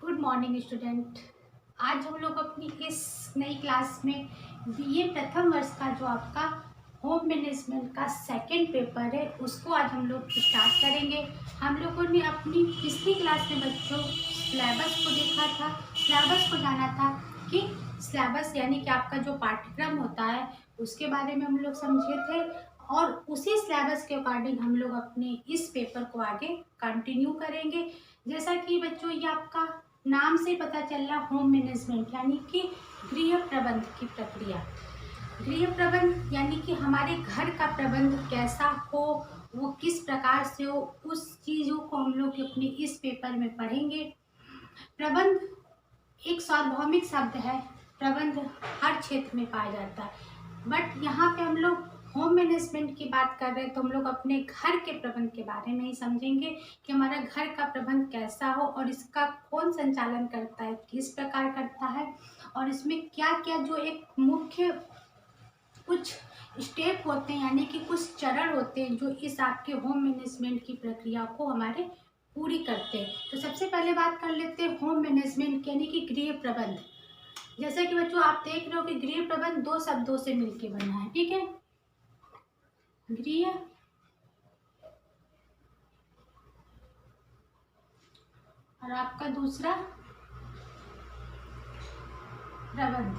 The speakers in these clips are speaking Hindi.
Good morning student. आज हम लोग अपनी इस नई क्लास में बीए प्रथम वर्ष का जो आपका होम मैनेजमेंट का सेकंड पेपर है उसको आज हम लोग स्टार्ट करेंगे। हम लोगों ने अपनी पिछली क्लास में बच्चों सिलेबस को देखा था, सिलेबस को जाना था कि सिलेबस यानी कि आपका जो पाठ्यक्रम होता है उसके बारे में हम लोग समझे थे और उसी सिलेबस के अकॉर्डिंग हम लोग अपने इस पेपर को आगे कंटिन्यू करेंगे। जैसा कि बच्चों ये आपका नाम से पता चल रहा होम मैनेजमेंट यानी कि गृह प्रबंध की प्रक्रिया। गृह प्रबंध यानी कि हमारे घर का प्रबंध कैसा हो, वो किस प्रकार से हो, उस चीज़ों को हम लोग अपने इस पेपर में पढ़ेंगे। प्रबंध एक सार्वभौमिक शब्द है, प्रबंध हर क्षेत्र में पाया जाता है, बट यहाँ पे हम लोग होम मैनेजमेंट की बात कर रहे हैं तो हम लोग अपने घर के प्रबंध के बारे में ही समझेंगे कि हमारा घर का प्रबंध कैसा हो और इसका कौन संचालन करता है, किस प्रकार करता है और इसमें क्या क्या जो एक मुख्य कुछ स्टेप होते हैं यानी कि कुछ चरण होते हैं जो इस आपके होम मैनेजमेंट की प्रक्रिया को हमारे पूरी करते हैं। तो सबसे पहले बात कर लेते हैं होम मैनेजमेंट यानी कि गृह प्रबंध। जैसा कि बच्चों आप देख रहे हो कि गृह प्रबंध दो शब्दों से मिलकर बना है, ठीक है। गृह और आपका दूसरा प्रबंध।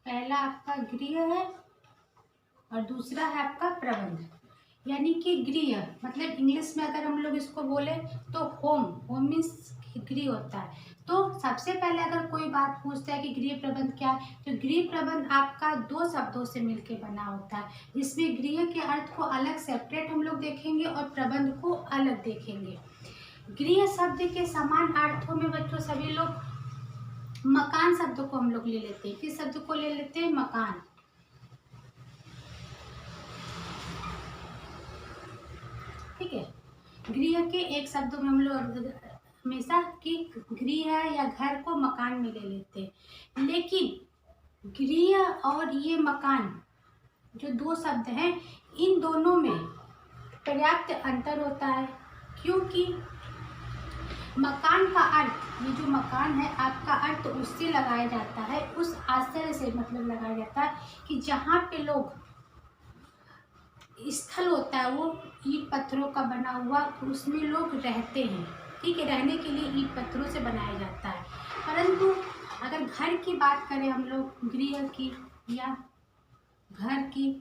पहला आपका गृह है और दूसरा है आपका प्रबंध। यानी कि गृह मतलब इंग्लिश में अगर हम लोग इसको बोले तो होम मीन्स गृह होता है। तो सबसे पहले अगर कोई बात पूछता है कि गृह प्रबंध क्या है, तो गृह प्रबंध आपका दो शब्दों से मिलकर बना होता है, जिसमें गृह के अर्थ को अलग सेपरेट हम लोग देखेंगे और प्रबंध को अलग देखेंगे। गृह शब्द के समान अर्थों में बच्चों सभी लोग मकान शब्द को हम लोग ले लेते हैं। किस शब्द को ले लेते हैं? मकान। ठीक है, गृह के एक शब्द में हम लोग हमेशा कि गृह या घर को मकान में ले लेते हैं, लेकिन गृह और ये मकान जो दो शब्द हैं इन दोनों में पर्याप्त अंतर होता है, क्योंकि मकान का अर्थ, ये जो मकान है आपका अर्थ उससे लगाया जाता है, उस आश्रय से मतलब लगाया जाता है कि जहाँ पे लोग स्थल होता है वो ईंट पत्थरों का बना हुआ, उसमें लोग रहते हैं। ठीक है, रहने के लिए ईंट पत्थरों से बनाया जाता है। परंतु अगर घर की बात करें हम लोग, गृह की या घर की,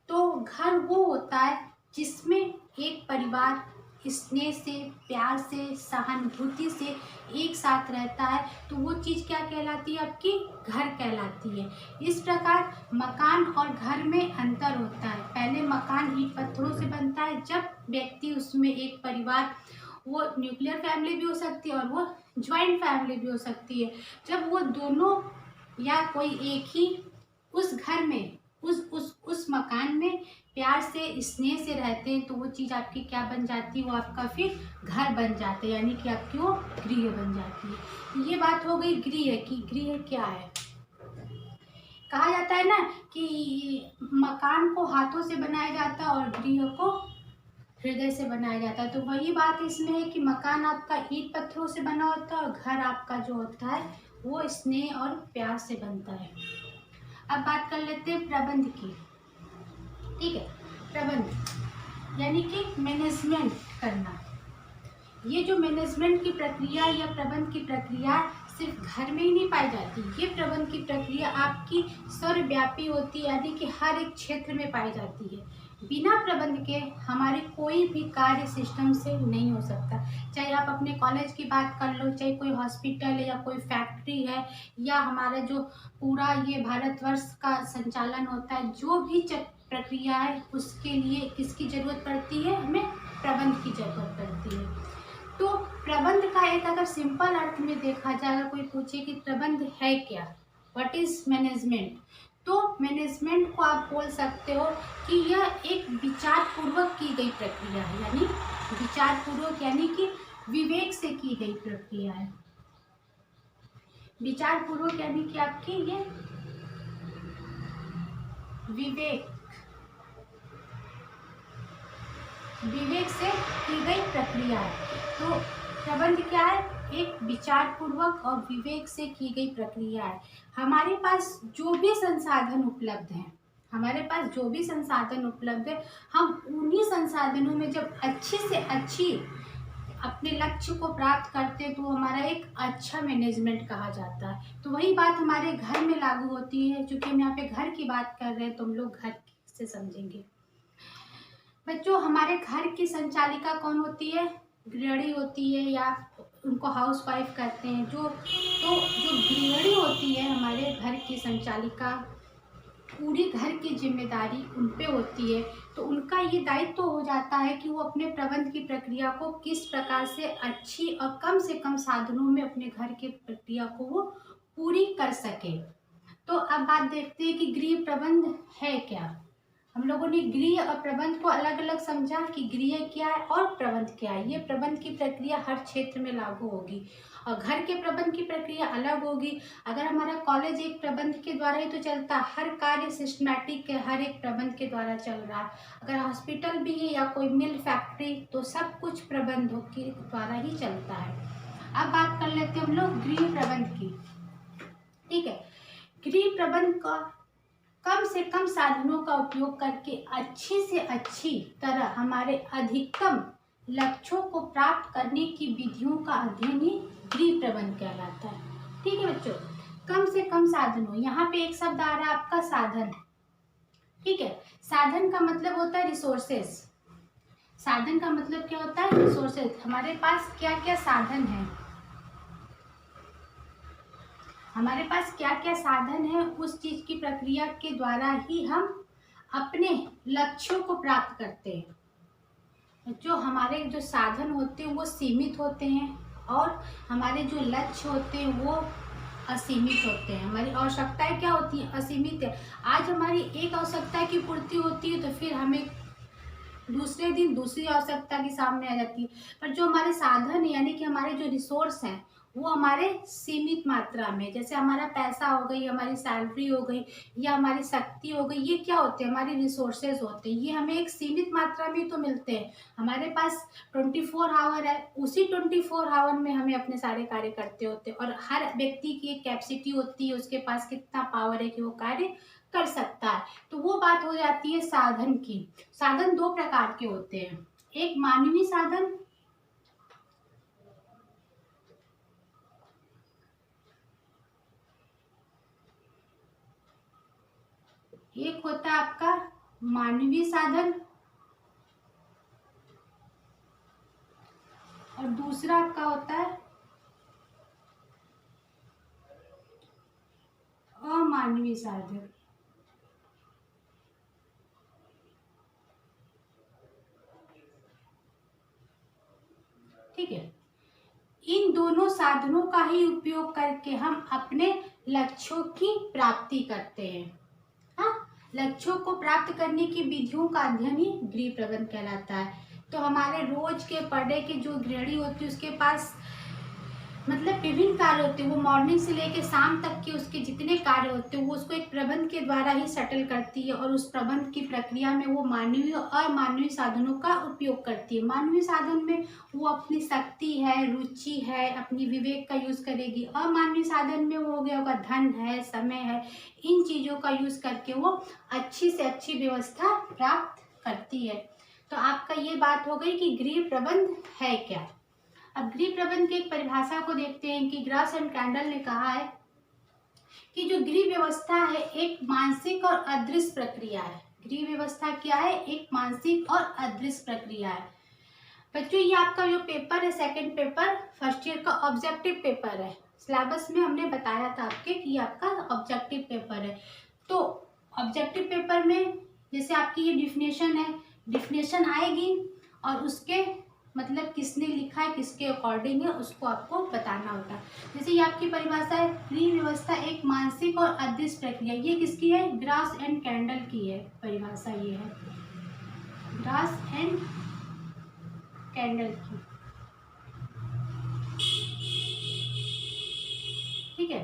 तो घर वो होता है जिसमें एक परिवार स्नेह से, प्यार से, सहानुभूति से एक साथ रहता है, तो वो चीज़ क्या कहलाती है? आपकी घर कहलाती है। इस प्रकार मकान और घर में अंतर होता है। पहले मकान ईंट पत्थरों से बनता है, जब व्यक्ति उसमें एक परिवार, वो न्यूक्लियर फैमिली भी हो सकती है और वो ज्वाइंट फैमिली भी हो सकती है, जब वो दोनों या कोई एक ही उस घर में उस मकान में प्यार से, स्नेह से रहते हैं, तो वो चीज़ आपकी क्या बन जाती है? वो आपका फिर घर बन जाता है, यानी कि आपकी वो गृह बन जाती है। ये बात हो गई गृह की। गृह क्या है? कहा जाता है ना कि मकान को हाथों से बनाया जाता है और गृह को हृदय से बनाया जाता है। तो वही बात इसमें है कि मकान आपका ईंट पत्थरों से बना होता है और घर आपका जो होता है वो स्नेह और प्यार से बनता है। अब बात कर लेते हैं प्रबंध की। ठीक है, प्रबंध यानी कि मैनेजमेंट करना। ये जो मैनेजमेंट की प्रक्रिया या प्रबंध की प्रक्रिया सिर्फ घर में ही नहीं पाई जाती, ये प्रबंध की प्रक्रिया आपकी सर्वव्यापी होती है, यानी कि हर एक क्षेत्र में पाई जाती है। बिना प्रबंध के हमारे कोई भी कार्य सिस्टम से नहीं हो सकता। चाहे आप अपने कॉलेज की बात कर लो, चाहे कोई हॉस्पिटल है या कोई फैक्ट्री है, या हमारा जो पूरा ये भारतवर्ष का संचालन होता है, जो भी प्रक्रिया है उसके लिए किसकी ज़रूरत पड़ती है? हमें प्रबंध की ज़रूरत पड़ती है। तो प्रबंध का एक अगर सिंपल अर्थ में देखा जाए, अगर कोई पूछे कि प्रबंध है क्या, व्हाट इज मैनेजमेंट, तो मैनेजमेंट को आप बोल सकते हो कि यह एक विचार पूर्वक की गई प्रक्रिया है, यानी विचार पूर्वक यानी कि विवेक से की गई प्रक्रिया है। विचार पूर्वक यानी कि आपकी ये विवेक विवेक से की गई प्रक्रिया है। तो प्रबंध क्या है? एक विचार पूर्वक और विवेक से की गई प्रक्रिया है। हमारे पास जो भी संसाधन उपलब्ध हैं, हम उन्हीं संसाधनों में जब अच्छी से अच्छी अपने लक्ष्य को प्राप्त करते हैं तो हमारा एक अच्छा मैनेजमेंट कहा जाता है। तो वही बात हमारे घर में लागू होती है। चूंकि हम यहाँ पे घर की बात कर रहे हैं तो हम लोग घर से समझेंगे। बच्चों, हमारे घर की संचालिका कौन होती है? गृहिणी होती है, या उनको हाउस वाइफ कहते हैं। जो गृहिणी होती है, हमारे घर की संचालिका, पूरी घर की जिम्मेदारी उन पे होती है। तो उनका ये दायित्व हो जाता है कि वो अपने प्रबंध की प्रक्रिया को किस प्रकार से अच्छी और कम से कम साधनों में अपने घर की प्रक्रिया को वो पूरी कर सके। तो अब बात देखते हैं कि गृह प्रबंध है क्या। हम लोगों ने गृह और प्रबंध को अलग अलग समझा कि गृह क्या है और प्रबंध क्या है। ये प्रबंध की प्रक्रिया हर क्षेत्र में लागू होगी और घर के प्रबंध की प्रक्रिया अलग होगी। अगर हमारा कॉलेज एक प्रबंध के द्वारा ही तो चलता, हर कार्य सिस्टमैटिक है, हर एक प्रबंध के द्वारा चल रहा है। अगर हॉस्पिटल भी है या कोई मिल फैक्ट्री, तो सब कुछ प्रबंधों के द्वारा ही चलता है। अब बात कर लेते हैं हम लोग गृह प्रबंध की। ठीक है, गृह प्रबंध का कम से कम साधनों का उपयोग करके अच्छी से अच्छी तरह हमारे अधिकतम लक्ष्यों को प्राप्त करने की विधियों का अध्ययन ही गृह प्रबंध कहलाता है। ठीक है बच्चों, कम से कम साधनों, यहाँ पे एक शब्द आ रहा है आपका साधन। ठीक है, साधन का मतलब होता है रिसोर्सेस। साधन का मतलब क्या होता है? रिसोर्सेस। हमारे पास क्या क्या साधन है, हमारे पास क्या क्या साधन है, उस चीज की प्रक्रिया के द्वारा ही हम अपने लक्ष्यों को प्राप्त करते हैं। जो हमारे जो साधन होते हैं वो सीमित होते हैं और हमारे जो लक्ष्य होते हैं वो असीमित होते हैं। हमारी आवश्यकताएं क्या होती हैं? असीमित है। आज हमारी एक आवश्यकता की पूर्ति होती है तो फिर हमें दूसरे दिन दूसरी आवश्यकता के सामने आ जाती है। पर जो हमारे साधन है, यानी कि हमारे जो रिसोर्स हैं, वो हमारे सीमित मात्रा में, जैसे हमारा पैसा हो गई, हमारी सैलरी हो गई या हमारी शक्ति हो गई, ये क्या होते हैं? हमारे रिसोर्सेज होते हैं। ये हमें एक सीमित मात्रा में तो मिलते हैं। हमारे पास 24 आवर है, उसी 24 आवर में हमें अपने सारे कार्य करते होते हैं। और हर व्यक्ति की एक कैपेसिटी होती है, उसके पास कितना पावर है कि वो कार्य कर सकता है। तो वो बात हो जाती है साधन की। साधन दो प्रकार के होते हैं, एक मानवीय साधन, एक होता है आपका मानवीय साधन और दूसरा आपका होता है अमानवीय साधन। ठीक है, इन दोनों साधनों का ही उपयोग करके हम अपने लक्ष्यों की प्राप्ति करते हैं। हाँ, लक्ष्यों को प्राप्त करने की विधियों का अध्ययन ही गृह प्रबंध कहलाता है। तो हमारे रोज के पर डे के जो गृहिणी होती है उसके पास मतलब विभिन्न कार्य होते हैं। वो मॉर्निंग से लेकर शाम तक के उसके जितने कार्य होते हैं वो उसको एक प्रबंध के द्वारा ही सेटल करती है और उस प्रबंध की प्रक्रिया में वो मानवीय और अमानवीय साधनों का उपयोग करती है। मानवीय साधन में वो अपनी शक्ति है, रुचि है, अपनी विवेक का यूज करेगी। अमानवीय साधन में वो हो गया होगा धन है, समय है, इन चीजों का यूज करके वो अच्छी से अच्छी व्यवस्था प्राप्त करती है। तो आपका ये बात हो गई कि गृह प्रबंध है क्या। अब गृह प्रबंध की एक परिभाषा को देखते हैं कि ग्रास एंड कैंडल ने कहा है कि जो गृह व्यवस्था है एक मानसिक और अदृश्य प्रक्रिया है। गृह व्यवस्था क्या है? एक मानसिक और अदृश्य प्रक्रिया है। बच्चों, ये आपका जो पेपर है, सेकंड पेपर फर्स्ट ईयर का ऑब्जेक्टिव पेपर है। सिलेबस में हमने बताया था आपके कि आपका ऑब्जेक्टिव पेपर है। तो ऑब्जेक्टिव पेपर में जैसे आपकी ये डिफिनेशन है, डिफिनेशन आएगी और उसके मतलब किसने लिखा है, किसके अकॉर्डिंग है, उसको आपको बताना होता है। जैसे ये आपकी परिभाषा है, गृह व्यवस्था एक मानसिक और अदृश्य प्रक्रिया। ये किसकी है? ग्रास एंड कैंडल की है परिभाषा। ये है ग्रास एंड कैंडल की। ठीक है,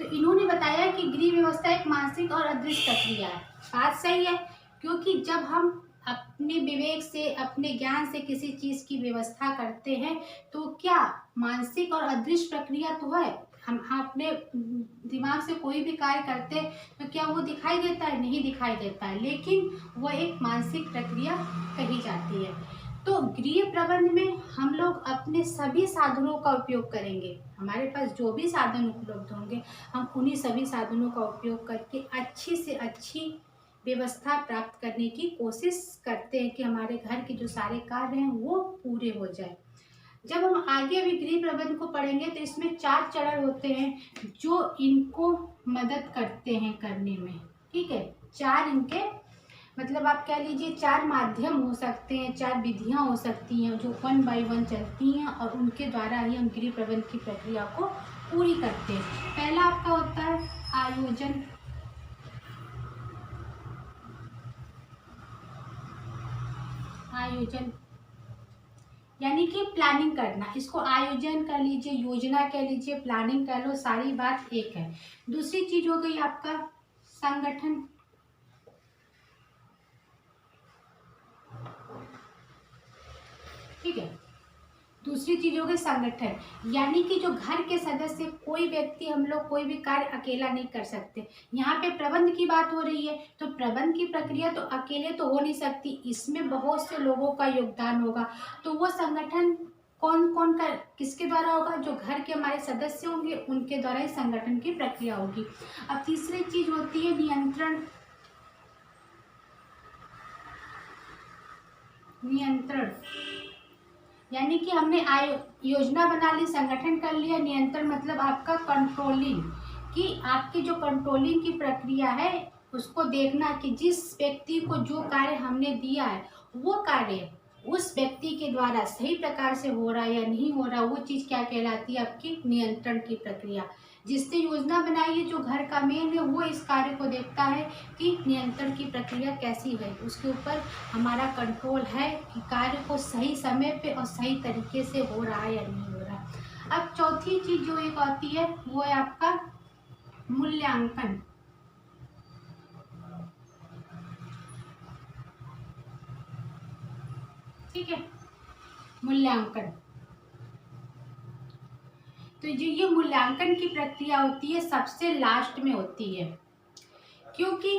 तो इन्होंने बताया कि गृह व्यवस्था एक मानसिक और अदृश्य प्रक्रिया है। बात सही है, क्योंकि जब हम अपने विवेक से, अपने ज्ञान से किसी चीज़ की व्यवस्था करते हैं तो क्या मानसिक और अदृश्य प्रक्रिया तो है। हम अपने दिमाग से कोई भी कार्य करते हैं तो क्या वो दिखाई देता है? नहीं दिखाई देता है, लेकिन वो एक मानसिक प्रक्रिया कही जाती है। तो गृह प्रबंध में हम लोग अपने सभी साधनों का उपयोग करेंगे। हमारे पास जो भी साधन उपलब्ध होंगे हम उन्हीं सभी साधनों का उपयोग करके अच्छी से अच्छी व्यवस्था प्राप्त करने की कोशिश करते हैं कि हमारे घर के जो सारे कार्य हैं वो पूरे हो जाए। जब हम आगे अभी गृह प्रबंध को पढ़ेंगे तो इसमें 4 चरण होते हैं जो इनको मदद करते हैं करने में। ठीक है, 4 इनके मतलब आप कह लीजिए 4 माध्यम हो सकते हैं, 4 विधियां हो सकती हैं जो 1 बाय 1 चलती हैं और उनके द्वारा ही हम गृह प्रबंध की प्रक्रिया को पूरी करते हैं। पहला आपका होता है आयोजन। आयोजन यानी कि प्लानिंग करना, इसको आयोजन कह लीजिए, योजना कह लीजिए, प्लानिंग कह लो, सारी बात एक है। दूसरी चीज हो गई आपका संगठन। ठीक है, दूसरी चीज हो गई संगठन, यानी कि जो घर के सदस्य, कोई व्यक्ति, हम लोग कोई भी कार्य अकेला नहीं कर सकते। यहाँ पे प्रबंध की बात हो रही है तो प्रबंध की प्रक्रिया तो अकेले तो हो नहीं सकती, इसमें बहुत से लोगों का योगदान होगा। तो वो संगठन कौन कौन का किसके द्वारा होगा? जो घर के हमारे सदस्य होंगे उनके द्वारा ही संगठन की प्रक्रिया होगी। अब तीसरी चीज होती है नियंत्रण। नियंत्रण यानी कि हमने योजना बना ली, संगठन कर लिया। नियंत्रण मतलब आपका कंट्रोलिंग, कि आपकी जो कंट्रोलिंग की प्रक्रिया है उसको देखना कि जिस व्यक्ति को जो कार्य हमने दिया है वो कार्य उस व्यक्ति के द्वारा सही प्रकार से हो रहा है या नहीं हो रहा, वो चीज़ क्या कहलाती है? आपकी नियंत्रण की प्रक्रिया। जिसने योजना बनाई है, जो घर का मेन है, वो इस कार्य को देखता है कि नियंत्रण की प्रक्रिया कैसी है, उसके ऊपर हमारा कंट्रोल है कि कार्य को सही समय पे और सही तरीके से हो रहा है या नहीं हो रहा। अब चौथी चीज जो एक आती है वो है आपका मूल्यांकन। ठीक है, मूल्यांकन। तो जो ये मूल्यांकन की प्रक्रिया होती है सबसे लास्ट में होती है, क्योंकि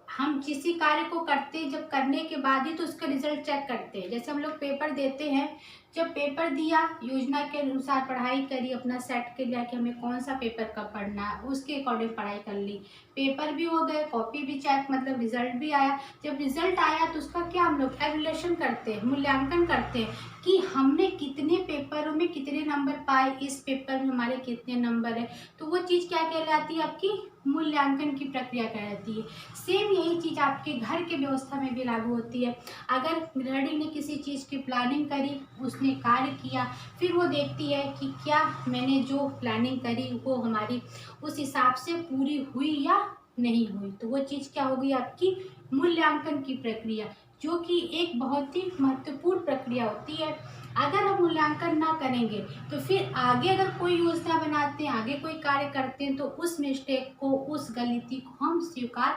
हम किसी कार्य को करते हैं, जब करने के बाद ही तो उसका रिजल्ट चेक करते हैं। जैसे हम लोग पेपर देते हैं, जब पेपर दिया, योजना के अनुसार पढ़ाई करी, अपना सेट कर लिया कि हमें कौन सा पेपर कब पढ़ना है, उसके अकॉर्डिंग पढ़ाई कर ली, पेपर भी हो गए, कॉपी भी चेक, मतलब रिजल्ट भी आया। जब रिजल्ट आया तो उसका क्या हम लोग एवल्यूएशन करते हैं, मूल्यांकन करते हैं कि हमने कितने पेपरों में कितने नंबर पाए, इस पेपर में हमारे कितने नंबर है। तो वो चीज़ क्या कहलाती है? आपकी मूल्यांकन की प्रक्रिया कहलाती है। सेम यही चीज़ आपके घर के व्यवस्था में भी लागू होती है। अगर गृहिणी ने किसी चीज़ की प्लानिंग करी, उसने कार्य किया, फिर वो देखती है कि क्या मैंने जो प्लानिंग करी वो हमारी उस हिसाब से पूरी हुई या नहीं हुई, तो वो चीज़ क्या होगी? आपकी मूल्यांकन की प्रक्रिया, जो कि एक बहुत ही महत्वपूर्ण प्रक्रिया होती है। अगर हम मूल्यांकन ना करेंगे तो फिर आगे अगर कोई योजना बनाते हैं, आगे कोई कार्य करते हैं, तो उस मिस्टेक को, उस गलती को हम स्वीकार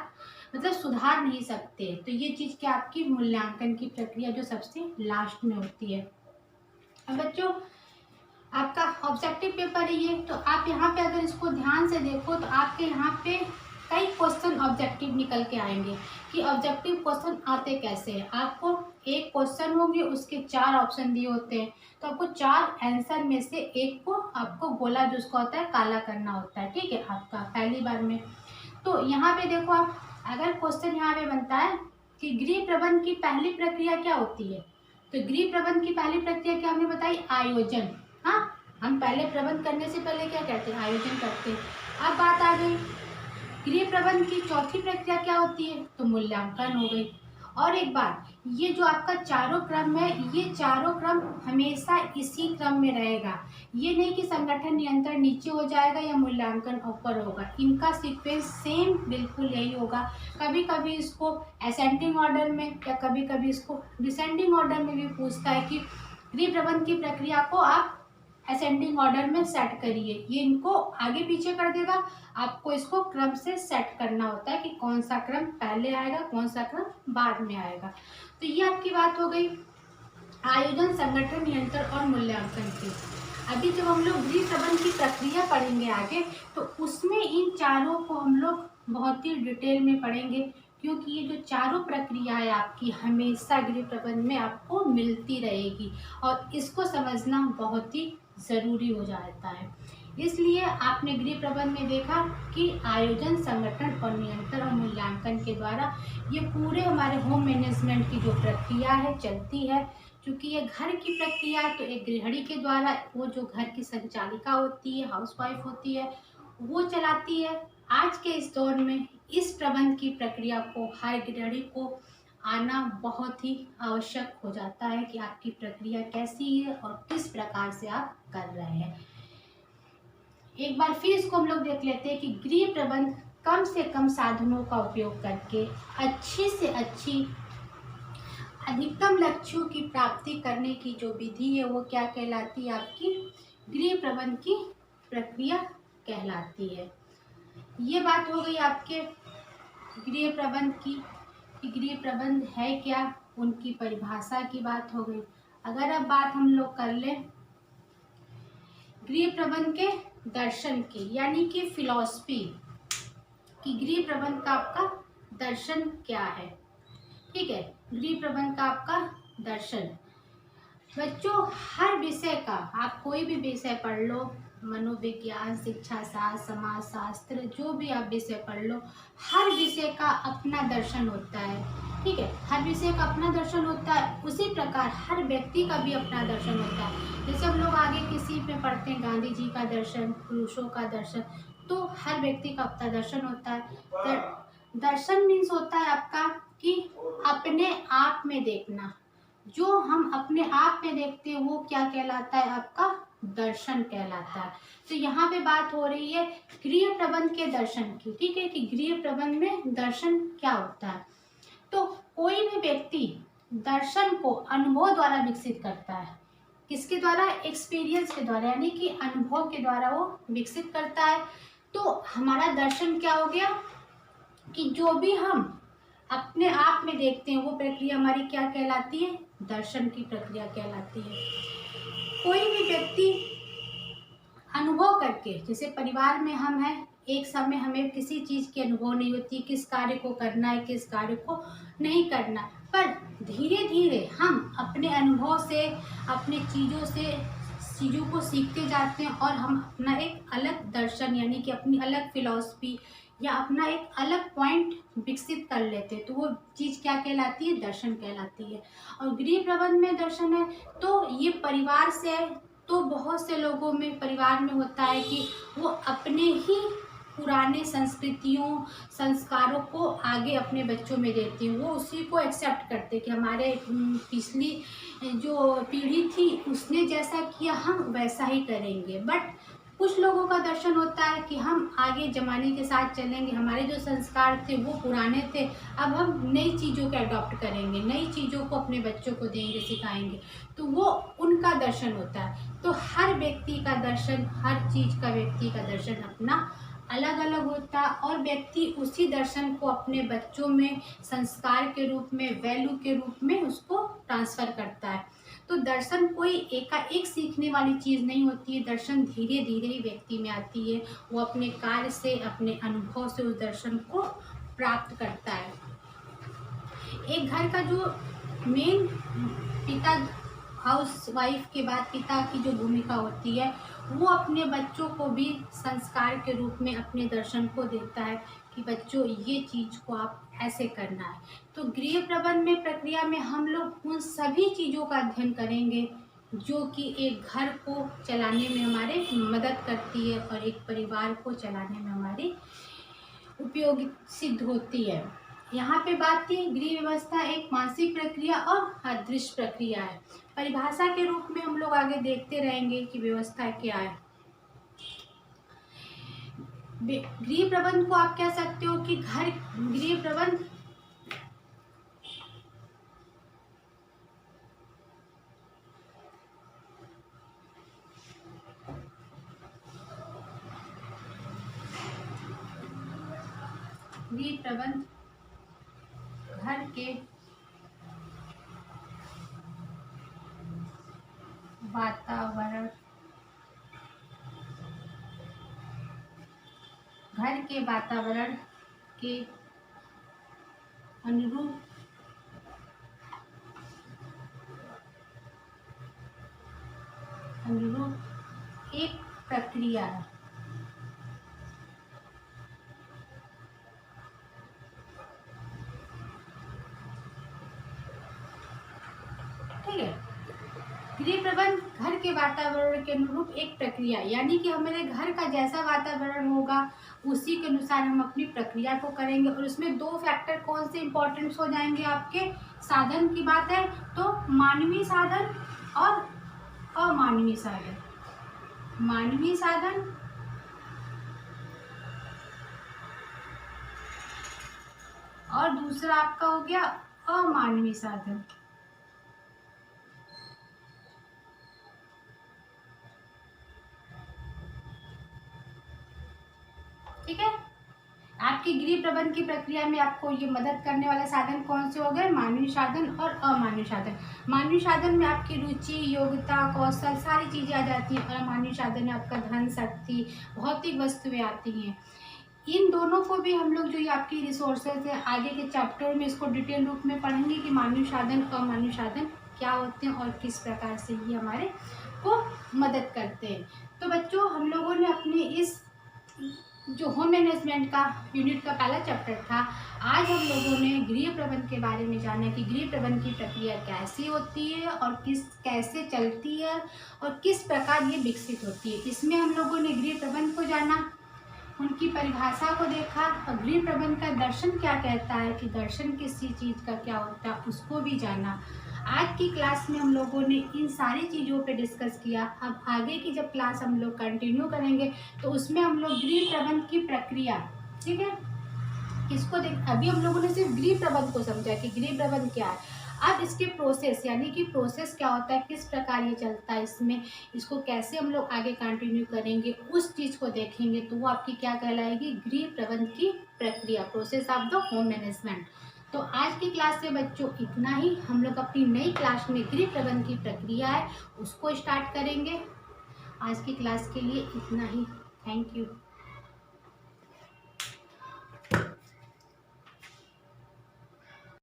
मतलब सुधार नहीं सकते। तो ये चीज़ क्या? आपकी मूल्यांकन की प्रक्रिया जो सबसे लास्ट में होती है। अब बच्चों, आपका ऑब्जेक्टिव पेपर है ये, तो आप यहाँ पे अगर इसको ध्यान से देखो तो आपके यहाँ पे कई क्वेश्चन ऑब्जेक्टिव निकल के आएंगे कि ऑब्जेक्टिव क्वेश्चन आते कैसे हैं। आपको एक क्वेश्चन होंगे, उसके 4 ऑप्शन दिए होते हैं, तो आपको 4 आंसर में से एक को आपको गोला जिसका होता है काला करना होता है। ठीक है, आपका पहली बार में। तो यहाँ पे देखो आप, अगर क्वेश्चन यहाँ पे बनता है कि गृह प्रबंध की पहली प्रक्रिया क्या होती है, तो गृह प्रबंध की पहली प्रक्रिया क्या हमने बताई? आयोजन। हाँ, हम पहले प्रबंध करने से पहले क्या करते हैं? आयोजन करते हैं। अब बात आ गई गृह प्रबंध की चौथी प्रक्रिया क्या होती है, तो मूल्यांकन हो गई। और एक बात, ये जो आपका चारों क्रम है, ये चारों क्रम हमेशा इसी क्रम में रहेगा। ये नहीं कि संगठन नियंत्रण नीचे हो जाएगा या मूल्यांकन ऊपर होगा, इनका सीक्वेंस सेम बिल्कुल यही होगा। कभी कभी इसको असेंडिंग ऑर्डर में या कभी कभी इसको डिसेंडिंग ऑर्डर में भी पूछता है कि गृह प्रबंध की प्रक्रिया को आप असेंडिंग ऑर्डर में सेट करिए। ये इनको आगे पीछे कर देगा, आपको इसको क्रम से सेट करना होता है कि कौन सा क्रम पहले आएगा, कौन सा क्रम बाद में आएगा। तो ये आपकी बात हो गई आयोजन, संगठन, नियंत्रण और मूल्यांकन की। अभी जब हम लोग गृह प्रबंध की प्रक्रिया पढ़ेंगे आगे, तो उसमें इन चारों को हम लोग बहुत ही डिटेल में पढ़ेंगे, क्योंकि ये जो चारों प्रक्रियाएं आपकी हमेशा गृह प्रबंध में आपको मिलती रहेगी और इसको समझना बहुत ही ज़रूरी हो जाता है। इसलिए आपने गृह प्रबंध में देखा कि आयोजन, संगठन और नियंत्रण और मूल्यांकन के द्वारा ये पूरे हमारे होम मैनेजमेंट की जो प्रक्रिया है चलती है। क्योंकि ये घर की प्रक्रिया है तो एक गृहिणी के द्वारा वो जो घर की संचालिका होती है, हाउसवाइफ होती है, वो चलाती है। आज के इस दौर में इस प्रबंध की प्रक्रिया को हर गृहिणी को आना बहुत ही आवश्यक हो जाता है कि आपकी प्रक्रिया कैसी है और किस प्रकार से आप कर रहे हैं। एक बार फिर इसको हम लोग देख लेते हैं कि गृह प्रबंध कम से कम साधनों का उपयोग करके अच्छी से अच्छी अधिकतम लक्ष्यों की प्राप्ति करने की जो विधि है वो क्या कहलाती है, आपकी गृह प्रबंध की प्रक्रिया कहलाती है। ये बात हो गई आपके गृह प्रबंध की कि गृह प्रबंध है क्या, उनकी परिभाषा की बात हो गई। अगर अब बात हम लोग कर लें गृह प्रबंध के दर्शन की, यानी कि फिलॉसफी कि गृह प्रबंध का आपका दर्शन क्या है। ठीक है, गृह प्रबंध का आपका दर्शन, बच्चों हर विषय का आप कोई भी विषय पढ़ लो, मनोविज्ञान, शिक्षा शास्त्र, समाज शास्त्र, जो भी आप विषय पढ़ लो, हर विषय का अपना दर्शन होता है। ठीक है, हर विषय का अपना दर्शन होता है, उसी प्रकार हर व्यक्ति का भी अपना दर्शन होता है। जैसे हम लोग आगे किसी में पढ़ते हैं गांधी जी का दर्शन, पुरुषों का दर्शन, तो हर व्यक्ति का अपना दर्शन होता है। दर्शन मीन्स होता है आपका कि अपने आप में देखना, जो हम अपने आप में देखते हैं वो क्या कहलाता है, आपका दर्शन कहलाता है। तो यहाँ पे बात हो रही है गृह प्रबंध के दर्शन की। ठीक है, कि गृह प्रबंध में दर्शन क्या होता है। तो कोई भी व्यक्ति दर्शन को अनुभव द्वारा विकसित करता है। किसके द्वारा, एक्सपीरियंस के द्वारा, यानी कि अनुभव के द्वारा वो विकसित करता है। तो हमारा दर्शन क्या हो गया कि जो भी हम अपने आप में देखते हैं वो प्रक्रिया हमारी क्या कहलाती है, दर्शन की प्रक्रिया कहलाती है। कोई भी व्यक्ति अनुभव करके, जैसे परिवार में हम हैं, एक समय हमें किसी चीज़ की अनुभव नहीं होती, किस कार्य को करना है, किस कार्य को नहीं करना, पर धीरे धीरे हम अपने अनुभव से, अपने चीज़ों को सीखते जाते हैं और हम अपना एक अलग दर्शन, यानी कि अपनी अलग फिलॉसफी या अपना एक अलग पॉइंट विकसित कर लेते हैं। तो वो चीज़ क्या कहलाती है, दर्शन कहलाती है। और गृह प्रबंध में दर्शन है तो ये परिवार से है, तो बहुत से लोगों में परिवार में होता है कि वो अपने ही पुराने संस्कृतियों, संस्कारों को आगे अपने बच्चों में देते हैं, वो उसी को एक्सेप्ट करते हैं कि हमारे पिछली जो पीढ़ी थी उसने जैसा किया हम वैसा ही करेंगे। बट कुछ लोगों का दर्शन होता है कि हम आगे ज़माने के साथ चलेंगे, हमारे जो संस्कार थे वो पुराने थे, अब हम नई चीज़ों को अडॉप्ट करेंगे, नई चीज़ों को अपने बच्चों को देंगे, सिखाएंगे, तो वो उनका दर्शन होता है। तो हर व्यक्ति का दर्शन, हर चीज़ का व्यक्ति का दर्शन अपना अलग अलग होता है और व्यक्ति उसी दर्शन को अपने बच्चों में संस्कार के रूप में, वैल्यू के रूप में उसको ट्रांसफ़र करता है। तो दर्शन कोई एकाएक सीखने वाली चीज़ नहीं होती है, दर्शन धीरे धीरे ही व्यक्ति में आती है, वो अपने कार्य से, अपने अनुभव से उस दर्शन को प्राप्त करता है। एक घर का जो मेन पिता, हाउस वाइफ के बाद पिता की जो भूमिका होती है वो अपने बच्चों को भी संस्कार के रूप में अपने दर्शन को देता है कि बच्चों ये चीज़ को आप ऐसे करना है। तो गृह प्रबंध में प्रक्रिया में हम लोग उन सभी चीज़ों का अध्ययन करेंगे जो कि एक घर को चलाने में हमारे मदद करती है और एक परिवार को चलाने में हमारी उपयोगी सिद्ध होती है। यहाँ पे बात थी गृह व्यवस्था एक मानसिक प्रक्रिया और अदृश्य प्रक्रिया है। परिभाषा के रूप में हम लोग आगे देखते रहेंगे कि व्यवस्था क्या है। गृह प्रबंध को आप कह सकते हो कि गृह प्रबंध गृह प्रबंध घर के वातावरण के अनुरूप एक प्रक्रिया है। ठीक है, गृह प्रबंध घर के वातावरण के अनुरूप एक प्रक्रिया, यानी कि हमारे घर का जैसा वातावरण होगा उसी के अनुसार हम अपनी प्रक्रिया को करेंगे। और उसमें दो फैक्टर कौन से इंपॉर्टेंट हो जाएंगे आपके, साधन की बात है तो मानवीय साधन और अमानवीय साधन। मानवीय साधन और दूसरा आपका हो गया अमानवीय साधन। ठीक है, आपकी गृह प्रबंध की प्रक्रिया में आपको ये मदद करने वाले साधन कौन से हो गए, मानवीय साधन और अमानवीय साधन। मानवीय साधन में आपकी रुचि, योग्यता, कौशल सारी चीजें आ जाती हैं, और अमानवीय साधन में आपका धन, शक्ति, भौतिक वस्तुएं आती हैं। इन दोनों को भी हम लोग जो ये आपकी रिसोर्सेज है आगे के चैप्टर में इसको डिटेल रूप में पढ़ेंगे कि मानवीय साधन अमानवीय साधन क्या होते हैं और किस प्रकार से ये हमारे को मदद करते हैं। तो बच्चों, हम लोगों ने अपने इस जो होम मैनेजमेंट का यूनिट का पहला चैप्टर था, आज हम लोगों ने गृह प्रबंध के बारे में जाना कि गृह प्रबंध की प्रक्रिया कैसी होती है और कैसे चलती है और किस प्रकार ये विकसित होती है। इसमें हम लोगों ने गृह प्रबंध को जाना, उनकी परिभाषा को देखा, और गृह प्रबंध का दर्शन क्या कहता है कि दर्शन किसी चीज़ का क्या होता है उसको भी जाना। आज की क्लास में हम लोगों ने इन सारी चीज़ों पे डिस्कस किया। अब आगे की जब क्लास हम लोग कंटिन्यू करेंगे तो उसमें हम लोग गृह प्रबंध की प्रक्रिया, ठीक है, इसको देख। अभी हम लोगों ने सिर्फ गृह प्रबंध को समझा कि गृह प्रबंध क्या है। अब इसके प्रोसेस, यानी कि प्रोसेस क्या होता है, किस प्रकार ये चलता है, इसमें इसको कैसे हम लोग आगे कंटिन्यू करेंगे, उस चीज़ को देखेंगे तो वो आपकी क्या कहलाएगी, गृह प्रबंध की प्रक्रिया, process of the home management. तो आज की क्लास से बच्चों इतना ही। हम लोग अपनी नई क्लास में गृह प्रबंध की प्रक्रिया है उसको स्टार्ट करेंगे। आज की क्लास के लिए इतना ही। Thank you.